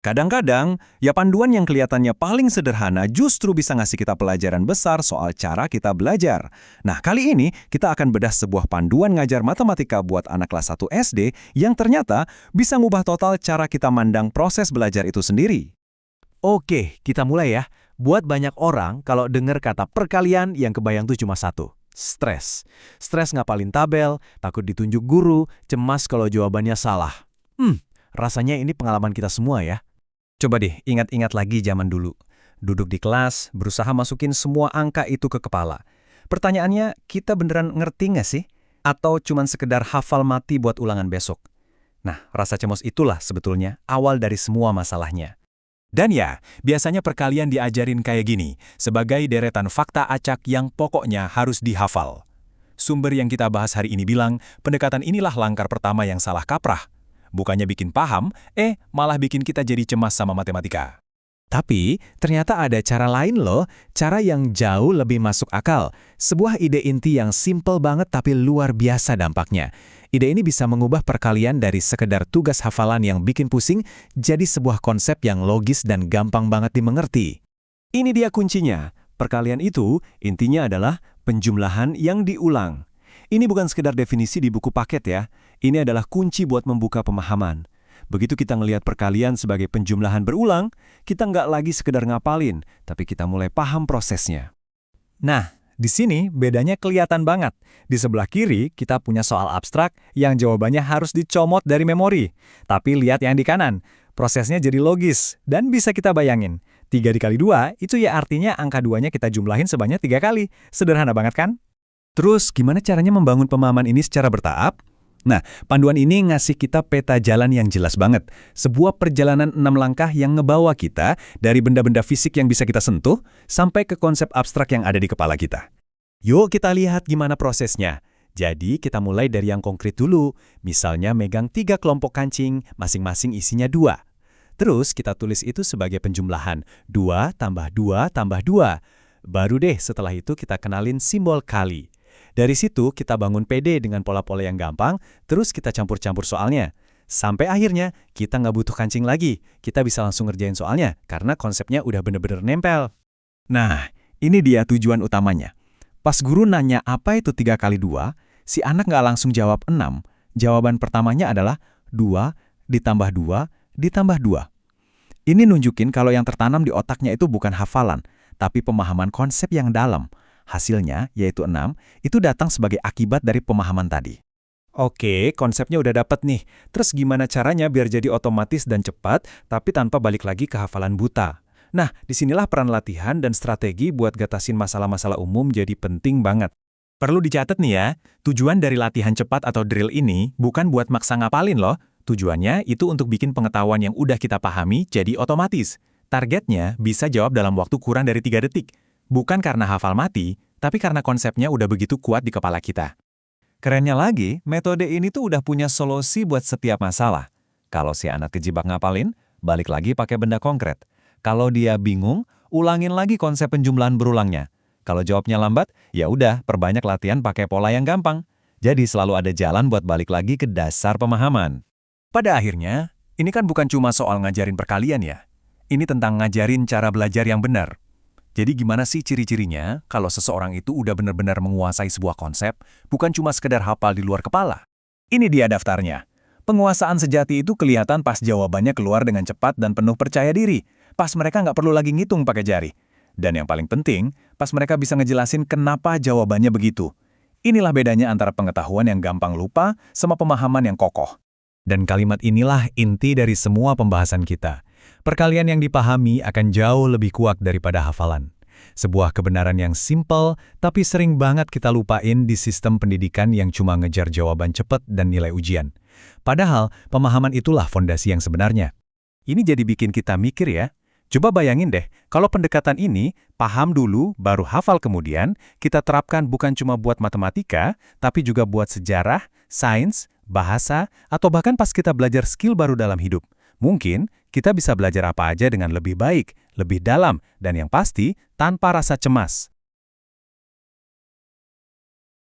Kadang-kadang, ya panduan yang kelihatannya paling sederhana justru bisa ngasih kita pelajaran besar soal cara kita belajar. Nah, kali ini kita akan bedah sebuah panduan ngajar matematika buat anak kelas 1 SD yang ternyata bisa ngubah total cara kita mandang proses belajar itu sendiri. Oke, kita mulai ya. Buat banyak orang, kalau dengar kata perkalian, yang kebayang tuh cuma satu. Stres. Stres ngapalin tabel, takut ditunjuk guru, cemas kalau jawabannya salah. Rasanya ini pengalaman kita semua ya. Coba deh ingat-ingat lagi zaman dulu. Duduk di kelas, berusaha masukin semua angka itu ke kepala. Pertanyaannya, kita beneran ngerti nggak sih? Atau cuman sekedar hafal mati buat ulangan besok? Nah, rasa cemas itulah sebetulnya awal dari semua masalahnya. Dan ya, biasanya perkalian diajarin kayak gini, sebagai deretan fakta acak yang pokoknya harus dihafal. Sumber yang kita bahas hari ini bilang, pendekatan inilah langkah pertama yang salah kaprah. Bukannya bikin paham, malah bikin kita jadi cemas sama matematika. Tapi, ternyata ada cara lain loh, cara yang jauh lebih masuk akal. Sebuah ide inti yang simple banget tapi luar biasa dampaknya. Ide ini bisa mengubah perkalian dari sekedar tugas hafalan yang bikin pusing, jadi sebuah konsep yang logis dan gampang banget dimengerti. Ini dia kuncinya. Perkalian itu, intinya adalah penjumlahan yang diulang. Ini bukan sekedar definisi di buku paket ya, ini adalah kunci buat membuka pemahaman. Begitu kita ngelihat perkalian sebagai penjumlahan berulang, kita nggak lagi sekedar ngapalin, tapi kita mulai paham prosesnya. Nah, di sini bedanya kelihatan banget. Di sebelah kiri, kita punya soal abstrak yang jawabannya harus dicomot dari memori. Tapi lihat yang di kanan, prosesnya jadi logis dan bisa kita bayangin. 3 dikali 2, itu ya artinya angka 2-nya kita jumlahin sebanyak 3 kali. Sederhana banget kan? Terus, gimana caranya membangun pemahaman ini secara bertahap? Nah, panduan ini ngasih kita peta jalan yang jelas banget. Sebuah perjalanan 6 langkah yang ngebawa kita dari benda-benda fisik yang bisa kita sentuh sampai ke konsep abstrak yang ada di kepala kita. Yuk kita lihat gimana prosesnya. Jadi, kita mulai dari yang konkret dulu. Misalnya megang 3 kelompok kancing, masing-masing isinya 2. Terus, kita tulis itu sebagai penjumlahan. 2 tambah 2 tambah 2. Baru deh setelah itu kita kenalin simbol kali. Dari situ kita bangun PD dengan pola-pola yang gampang, terus kita campur-campur soalnya. Sampai akhirnya kita nggak butuh kancing lagi, kita bisa langsung ngerjain soalnya, karena konsepnya udah bener-bener nempel. Nah, ini dia tujuan utamanya. Pas guru nanya apa itu 3 kali 2, si anak nggak langsung jawab 6. Jawaban pertamanya adalah 2 ditambah 2 ditambah 2. Ini nunjukin kalau yang tertanam di otaknya itu bukan hafalan, tapi pemahaman konsep yang dalam. Hasilnya, yaitu 6, itu datang sebagai akibat dari pemahaman tadi. Oke, konsepnya udah dapet nih. Terus gimana caranya biar jadi otomatis dan cepat, tapi tanpa balik lagi ke hafalan buta? Nah, disinilah peran latihan dan strategi buat gatasin masalah-masalah umum jadi penting banget. Perlu dicatat nih ya, tujuan dari latihan cepat atau drill ini bukan buat maksa ngapalin loh. Tujuannya itu untuk bikin pengetahuan yang udah kita pahami jadi otomatis. Targetnya bisa jawab dalam waktu kurang dari 3 detik. Bukan karena hafal mati, tapi karena konsepnya udah begitu kuat di kepala kita. Kerennya lagi, metode ini tuh udah punya solusi buat setiap masalah. Kalau si anak kejebak ngapalin, balik lagi pakai benda konkret. Kalau dia bingung, ulangin lagi konsep penjumlahan berulangnya. Kalau jawabnya lambat, ya udah perbanyak latihan pakai pola yang gampang. Jadi selalu ada jalan buat balik lagi ke dasar pemahaman. Pada akhirnya, ini kan bukan cuma soal ngajarin perkalian ya. Ini tentang ngajarin cara belajar yang benar. Jadi gimana sih ciri-cirinya kalau seseorang itu udah benar-benar menguasai sebuah konsep, bukan cuma sekedar hafal di luar kepala? Ini dia daftarnya. Penguasaan sejati itu kelihatan pas jawabannya keluar dengan cepat dan penuh percaya diri, pas mereka nggak perlu lagi ngitung pakai jari. Dan yang paling penting, pas mereka bisa ngejelasin kenapa jawabannya begitu. Inilah bedanya antara pengetahuan yang gampang lupa sama pemahaman yang kokoh. Dan kalimat inilah inti dari semua pembahasan kita. Perkalian yang dipahami akan jauh lebih kuat daripada hafalan. Sebuah kebenaran yang simpel, tapi sering banget kita lupain di sistem pendidikan yang cuma ngejar jawaban cepat dan nilai ujian. Padahal, pemahaman itulah fondasi yang sebenarnya. Ini jadi bikin kita mikir ya. Coba bayangin deh, kalau pendekatan ini, paham dulu, baru hafal kemudian, kita terapkan bukan cuma buat matematika, tapi juga buat sejarah, sains, bahasa, atau bahkan pas kita belajar skill baru dalam hidup. Mungkin kita bisa belajar apa aja dengan lebih baik, lebih dalam, dan yang pasti tanpa rasa cemas.